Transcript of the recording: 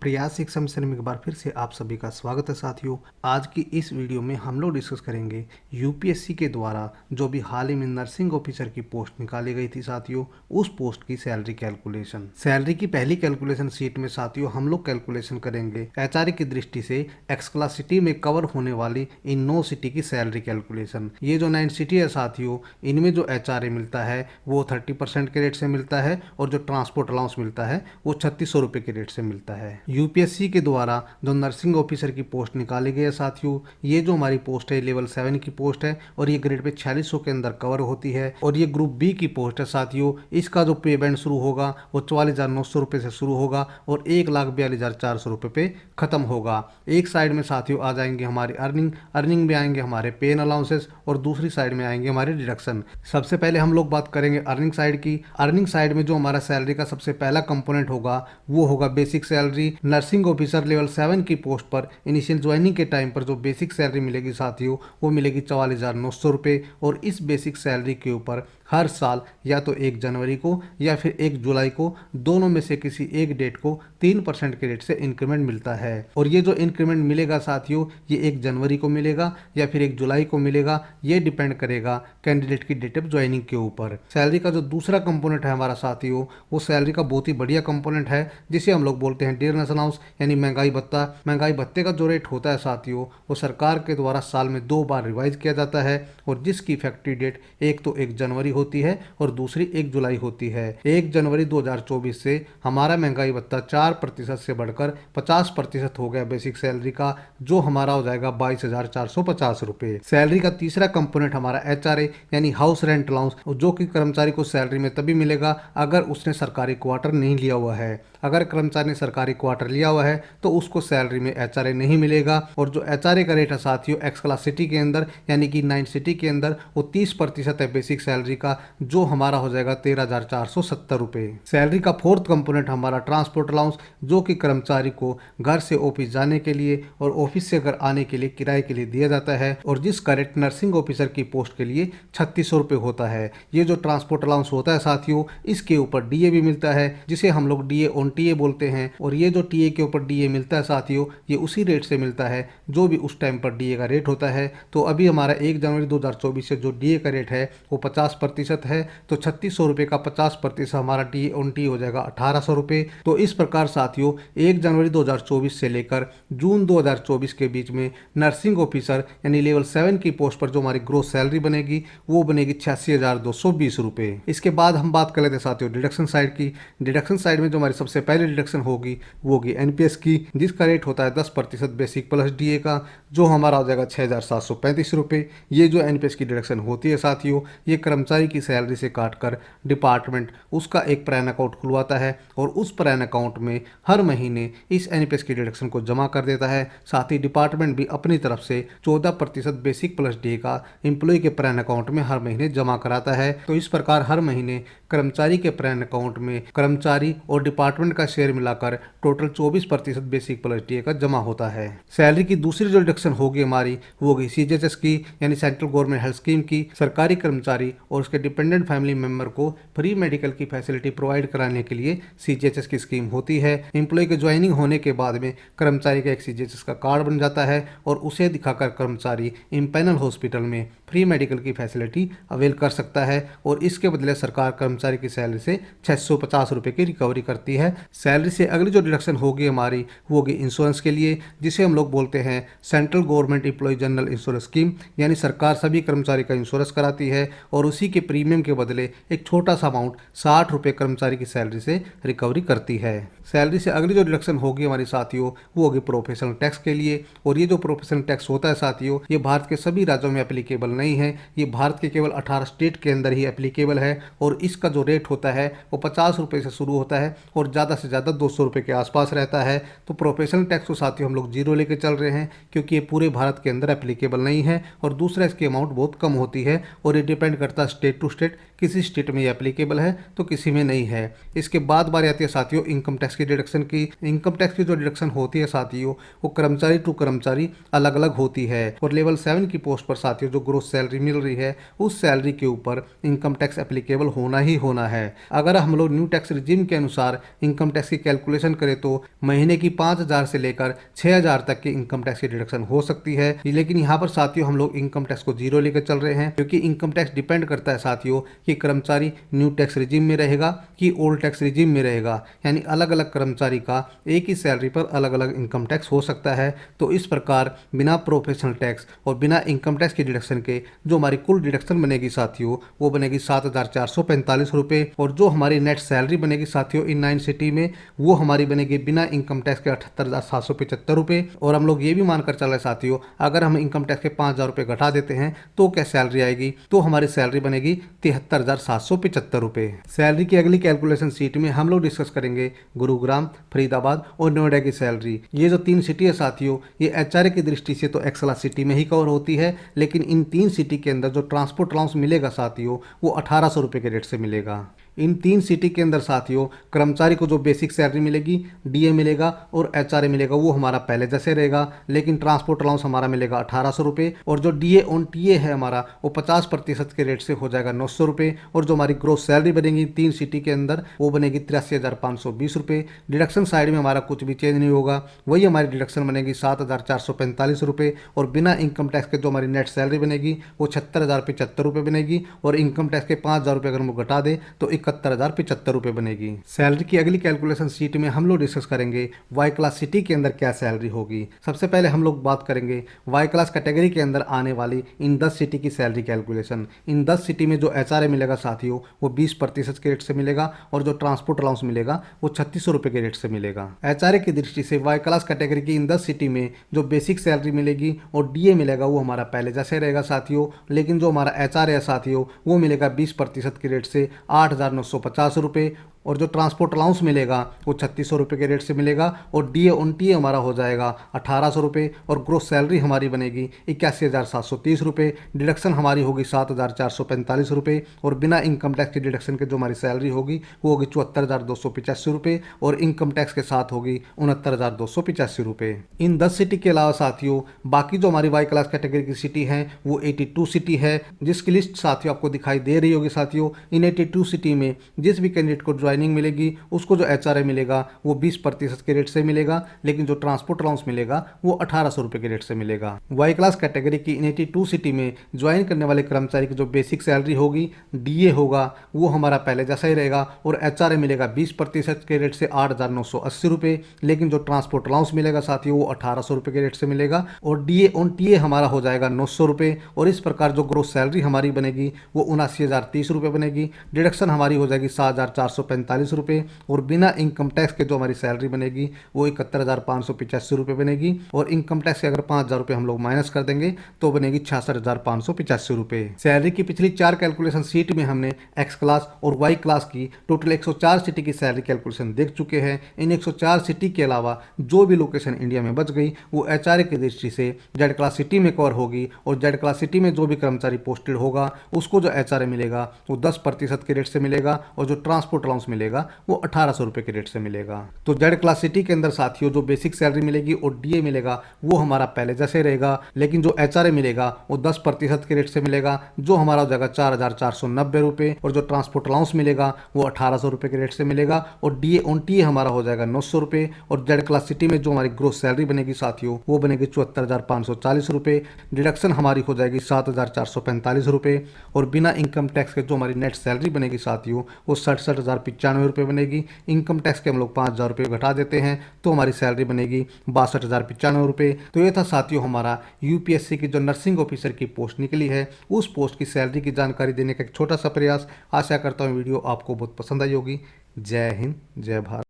प्रयास शिक्षा मिशन में एक बार फिर से आप सभी का स्वागत है साथियों। आज की इस वीडियो में हम लोग डिस्कस करेंगे यूपीएससी के द्वारा जो भी हाल ही में नर्सिंग ऑफिसर की पोस्ट निकाली गई थी साथियों, उस पोस्ट की सैलरी कैलकुलेशन। सैलरी की पहली कैलकुलेशन शीट में साथियों हम लोग कैलकुलेशन करेंगे एचआरए की दृष्टि से एक्स क्लास सिटी में कवर होने वाली इन 9 सिटी की सैलरी कैलकुलेशन। ये जो 9 सिटी है साथियों, इनमें जो एचआरए मिलता है वो 30% के रेट से मिलता है और जो ट्रांसपोर्ट अलाउंस मिलता है वो 3600 रुपये के रेट से मिलता है। यूपीएससी के द्वारा जो नर्सिंग ऑफिसर की पोस्ट निकाली गई है साथियों, ये जो हमारी पोस्ट है लेवल 7 की पोस्ट है और ये ग्रेड पे 4600 के अंदर कवर होती है। और ये ग्रुप बी की पोस्ट है साथियों, इसका जो पे बैंड शुरू होगा वो 44,900 रुपये से शुरू होगा और 1,42,400 रुपये पे खत्म होगा। एक साइड में साथियों आ जाएंगे हमारी अर्निंग में आएंगे हमारे पेन अलाउंसेस और दूसरी साइड में आएंगे हमारे डिडक्शन। सबसे पहले हम लोग बात करेंगे अर्निंग साइड की। अर्निंग साइड में जो हमारा सैलरी का सबसे पहला कंपोनेंट होगा वो होगा basic salary. Nursing officer level 7 की पोस्ट पर इनिशियल ज्वाइनिंग के टाइम पर जो बेसिक सैलरी मिलेगी साथियों वो मिलेगी 44,900 रुपये। और इस बेसिक सैलरी के ऊपर हर साल या तो 1 जनवरी को या फिर 1 जुलाई को, दोनों में से किसी एक डेट को 3% के रेट से इंक्रीमेंट मिलता है। और ये जो इंक्रीमेंट मिलेगा साथियों, ये 1 जनवरी को मिलेगा या फिर 1 जुलाई को मिलेगा, ये डिपेंड करेगा कैंडिडेट की डेट ऑफ ज्वाइनिंग के ऊपर। सैलरी का जो दूसरा कंपोनेंट है हमारा साथियों, वो सैलरी का बहुत ही बढ़िया कंपोनेंट है जिसे हम लोग बोलते हैं डियरनेस अलाउंस यानी महंगाई भत्ता। महंगाई भत्ते का जो रेट होता है साथियों, वो सरकार के द्वारा साल में 2 बार रिवाइज किया जाता है और जिसकी इफेक्टिव डेट एक तो 1 जनवरी होती है और दूसरी 1 जुलाई होती है। 1 जनवरी 2024 से हमारा महंगाई भत्ता 4% से बढ़कर 50% हो गया बेसिक सैलरी का, जो हमारा हो जाएगा 22,450 रुपये। सैलरी का तीसरा कंपोनेंट हमारा एचआरए यानी हाउस रेंट अलाउंस, जो कि कर्मचारी को सैलरी में तभी मिलेगा अगर उसने सरकारी क्वार्टर नहीं लिया हुआ है। अगर कर्मचारी ने सरकारी क्वार्टर लिया हुआ है तो उसको सैलरी में एचआरए नहीं मिलेगा। और जो एचआरए का रेट है साथियों एक्स क्लास सिटी के अंदर यानी कि 9 सिटी के अंदर वो 30% है बेसिक सैलरी का, जो हमारा हो जाएगा 13,470 रुपये। सैलरी का फोर्थ कंपोनेंट हमारा ट्रांसपोर्ट अलाउंस, जो कि कर्मचारी को घर से ऑफिस जाने के लिए और ऑफिस से घर आने के लिए किराए के लिए दिया जाता है और जिसका रेट नर्सिंग ऑफिसर की पोस्ट के लिए 3600 रुपये होता है। ये जो ट्रांसपोर्ट अलाउंस होता है साथियों, इसके ऊपर डीए भी मिलता है जिसे हम लोग डीए ऑन टीए बोलते हैं। और ये जो टीए के ऊपर डीए मिलता है साथियों, ये उसी रेट से मिलता है जो भी उस टाइम पर डीए का रेट होता है। तो अभी हमारा 1 जनवरी 2024 से जो डीए का रेट है वो 50% है, तो 3600 रुपये का 50% हमारा डीए ऑन टी हो जाएगा 1800 रुपये। तो इस प्रकार साथियों 1 जनवरी 2024 से लेकर जून 2024 के बीच में नर्सिंग ऑफिसर यानी लेवल 7 की पोस्ट पर जो हमारी ग्रोस सैलरी बनेगी वो बनेगी 86,220 रुपये। इसके बाद हम बात कर लेते हैं साथियों डिडक्शन साइड की। डिडक्शन साइड में जो हमारी सबसे पहले डिडक्शन होगी वो होगी एनपीएस की, जिसका रेट होता है 10% बेसिक प्लस डीए का, जो हमारा हो जाएगा 6,735 रुपये। ये जो एनपीएस की डिडक्शन होती है साथियों, ये कर्मचारी की सैलरी से काटकर डिपार्टमेंट उसका एक पैन अकाउंट खुलवाता है और उस पैन अकाउंट में हर महीने इस एनपीएस की डिडक्शन को जमा कर देता है। साथ ही डिपार्टमेंट भी अपनी तरफ से 14% बेसिक प्लस डीए का एम्प्लॉय के पैन अकाउंट में हर महीने जमा कराता है। तो इस प्रकार हर महीने कर्मचारी के पैन अकाउंट में कर्मचारी और डिपार्टमेंट का शेयर मिलाकर टोटल 24% बेसिक प्लस डीए का जमा होता है। सैलरी की दूसरी जो डिडक्शन होगी हमारी वो होगी सीजीएचएस की यानी सेंट्रल गवर्नमेंट हेल्थ स्कीम की। सरकारी कर्मचारी और उसके डिपेंडेंट फैमिली मेंबर को फ्री मेडिकल की फैसिलिटी प्रोवाइड कराने के लिए सीजीएचएस की स्कीम होती है। एम्प्लॉय के ज्वाइनिंग होने के बाद में कर्मचारी का एक सीजीएचएस का कार्ड बन जाता है और उसे दिखाकर कर्मचारी इम्पैनल हॉस्पिटल में फ्री मेडिकल की फैसिलिटी अवेल कर सकता है और इसके बदले सरकार कर्मचारी की सैलरी से 650 रुपये की रिकवरी करती है। सैलरी से अगली जो डिडक्शन होगी हमारी वो होगी इंश्योरेंस के लिए, जिसे हम लोग बोलते हैं central government employ general insurance scheme. यानी सरकार सभी कर्मचारी का इंश्योरेंस कराती है और उसी के प्रीमियम के बदले एक छोटा सा अमाउंट 60 रुपये कर्मचारी की सैलरी से रिकवरी करती है। सैलरी से अगली जो डिडक्शन होगी हमारी साथियों वो होगी प्रोफेशनल टैक्स के लिए। और ये जो प्रोफेशनल टैक्स होता है साथियों, ये भारत के सभी राज्यों में एप्लीकेबल नहीं है, ये भारत के केवल 18 स्टेट के अंदर ही एप्लीकेबल है। और इसका जो रेट होता है वो 50 रुपये से शुरू होता है और ज़्यादा से ज़्यादा 200 रुपये के आसपास रहता है। तो प्रोफेशनल टैक्स को साथियों हम लोग जीरो लेके चल रहे हैं क्योंकि ये पूरे भारत के अंदर एप्लीकेबल नहीं है और दूसरा इसकी अमाउंट बहुत कम होती है और ये डिपेंड करता है स्टेट टू स्टेट किसी स्टेट में ये एप्लीकेबल है तो किसी में नहीं है। इसके बाद बारी आती है साथियों इनकम टैक्स की डिडक्शन की। इनकम टैक्स की जो डिडक्शन होती है साथियों वो कर्मचारी टू कर्मचारी अलग अलग होती है और लेवल 7 की पोस्ट पर साथियों जो ग्रोस सैलरी मिल रही है उस सैलरी के ऊपर इनकम टैक्स एप्लीकेबल होना ही होना है। अगर हम लोग न्यू टैक्स रिजिम के अनुसार इनकम टैक्स की कैलकुलेशन करें तो महीने की 5,000 से लेकर 6,000 तक की इनकम टैक्स की डिडक्शन हो सकती है। लेकिन यहाँ पर साथियों हम लोग इनकम टैक्स को जीरो लेकर चल रहे हैं क्योंकि इनकम टैक्स डिपेंड करता है साथियों कि कर्मचारी न्यू टैक्स रिजिम में रहेगा कि ओल्ड टैक्स रिजिम में रहेगा। यानी अलग अलग कर्मचारी का एक ही सैलरी पर अलग अलग इनकम टैक्स हो सकता है। तो इस प्रकार बिना प्रोफेशनल टैक्स और बिना इनकम टैक्स की डिडक्शन के जो हमारी कुल डिडक्शन बनेगी साथियों वो बनेगी 7,445 रुपये। और जो हमारी नेट सैलरी बनेगी साथियों इन 9 सिटी में वो हमारी बनेगी बिना इनकम टैक्स के 78,775 रुपये। और हम लोग ये भी मानकर चल रहे साथियों अगर हम इनकम टैक्स के 5,000 रुपये घटा देते हैं तो क्या सैलरी आएगी, तो हमारी सैलरी बनेगी 73,775 रुपये। सैलरी की अगली कैलकुलेशन सीट में हम लोग डिस्कस करेंगे गुरुग्राम, फरीदाबाद और नोएडा की सैलरी। ये जो 3 सिटी है साथियों ये एचआरए की दृष्टि से तो एक्सला सिटी में ही कवर होती है, लेकिन इन 3 सिटी के अंदर जो ट्रांसपोर्ट अलाउंस मिलेगा साथियों वो 1,800 रुपये के रेट से मिलेगा। इन 3 सिटी के अंदर साथियों कर्मचारी को जो बेसिक सैलरी मिलेगी, डीए मिलेगा और एचआरए मिलेगा वो हमारा पहले जैसे रहेगा, लेकिन ट्रांसपोर्ट अलाउंस हमारा मिलेगा 1,800 रुपये। और जो डीए ऑन टीए है हमारा वो 50% के रेट से हो जाएगा 900 रुपये। और जो हमारी ग्रोस सैलरी बनेगी 3 सिटी के अंदर वो बनेगी 83,520 रुपये। डिडक्शन साइड में हमारा कुछ भी चेंज नहीं होगा, वही हमारी डिडक्शन बनेगी 7,445 रुपये। और बिना इनकम टैक्स के जो हमारी नेट सैलरी बनेगी वो 76,075 रुपये बनेगी। और इनकम टैक्स के 5,000 रुपये अगर हम घटा दें तो 71,075 रुपये बनेगी। सैलरी की अगली कैलकुलेशन शीट में हम लोग डिस्कस करेंगे वाई क्लास सिटी के अंदर क्या सैलरी होगी। सबसे पहले हम लोग बात करेंगे वाई क्लास कैटेगरी के अंदर आने वाली इन 10 सिटी की सैलरी कैलकुलेशन। इन 10 सिटी में जो एचआरए मिलेगा साथियों वो 20% के रेट से मिलेगा और जो ट्रांसपोर्ट अलाउंस मिलेगा वो 3,600 रुपये के रेट से मिलेगा। एचआरए की दृष्टि से वाई क्लास कैटेगरी की इन 10 सिटी में जो बेसिक सैलरी मिलेगी और डीए मिलेगा वो हमारा पहले जैसे रहेगा साथियों, लेकिन जो हमारा एचआरए है साथियों वो मिलेगा 20% के रेट से 8,950 रुपये। और जो ट्रांसपोर्ट अलाउंस मिलेगा वो 3,600 रुपये के रेट से मिलेगा। और डीए ऑन टीए हमारा हो जाएगा 1,800 रुपये। और ग्रोस सैलरी हमारी बनेगी 81,730 रुपये। डिडक्शन हमारी होगी 7,445 रुपये। और बिना इनकम टैक्स की डिडक्शन के जो हमारी सैलरी होगी वो होगी 74,285 रुपये। और इनकम टैक्स के साथ होगी 69,285 रुपये। इन 10 सिटी के अलावा साथियों बाकी जो हमारी वाई क्लास कैटेगरी की सिटी हैं वो 82 सिटी है, जिसकी लिस्ट साथियों आपको दिखाई दे रही होगी। साथियों इन 82 सिटी में जिस भी कैंडिडेट को ज्वाइनिंग मिलेगी उसको जो एचआरए मिलेगा वो 20% के रेट से मिलेगा, लेकिन जो ट्रांसपोर्ट अलाउंस मिलेगा वो 1,800 रुपये के रेट से मिलेगा। वाई क्लास कैटेगरी की इन 82 सिटी में ज्वाइन करने वाले कर्मचारी की जो बेसिक सैलरी होगी, डीए होगा वो हमारा पहले जैसा ही रहेगा और एचआरए मिलेगा 20% के रेट से 8,980 रुपये, लेकिन जो ट्रांसपोर्ट अलाउंस मिलेगा साथियों वो 1,800 रुपये के रेट से मिलेगा। और डीए ऑन टीए हमारा हो जाएगा 900 रुपये। और इस प्रकार जो ग्रोस सैलरी हमारी बनेगी वो 79,030 रुपये बनेगी। डिडक्शन हमारी हो जाएगी 7,445 रुपये। और बिना इनकम टैक्स के जो हमारी सैलरी बनेगी वो 71,585 रुपये बनेगी। और इनकम टैक्स के अगर 5,000 रुपये हम लोग माइनस कर देंगे तो बनेगी 66,585 रुपये। सैलरी की पिछली 4 कैलकुलेशन सीट में हमने एक्स क्लास और वाई क्लास की टोटल 104 सिटी की सैलरी कैलकुलेशन देख चुके हैं। इन 104 सिटी के अलावा जो भी लोकेशन इंडिया में बच गई वो एचआरए की दृष्टि से जेड क्लास सिटी में कवर होगी। और जेड क्लास सिटी में जो भी कर्मचारी पोस्टेड होगा उसको जो एचआरए मिलेगा वो 10% के रेट से मिलेगा। और जो ट्रांसपोर्ट अलाउंस मिलेगा वो 1,800 रुपये के रेट से मिलेगा। तो जेड क्लास सिटी के अंदर साथियों जो बेसिक सैलरी मिलेगी और डीए मिलेगा वो हमारा पहले जैसे रहेगा, लेकिन जो एचआरए मिलेगा वो 10% के रेट से मिलेगा जो हमारा हो जाएगा 4,490 रुपये। और जो ट्रांसपोर्ट अलाउंस मिलेगा वो 1,800 रुपये के रेट से मिलेगा। और डीए ऑन टीए हमारा हो जाएगा 900 रुपये। और जेड क्लास सिटी में जो हमारी ग्रोस सैलरी बनेगी साथियों वो बनेगी 74,540 रुपये। डिडक्शन हमारी हो जाएगी 7,445 रुपये। और बिना इनकम टैक्स के जो हमारी नेट सैलरी बनेगी साथियों वो 67,095 रुपये बनेगी। इनकम टैक्स के हम लोग 5,000 रुपये घटा देते हैं तो हमारी सैलरी बनेगी 62,095 रुपये। तो ये था साथियों हमारा यूपीएससी की जो नर्सिंग ऑफिसर की पोस्ट निकली है उस पोस्ट की सैलरी की जानकारी देने का एक छोटा सा प्रयास। आशा करता हूँ वीडियो आपको बहुत पसंद आई होगी। जय हिंद, जय भारत।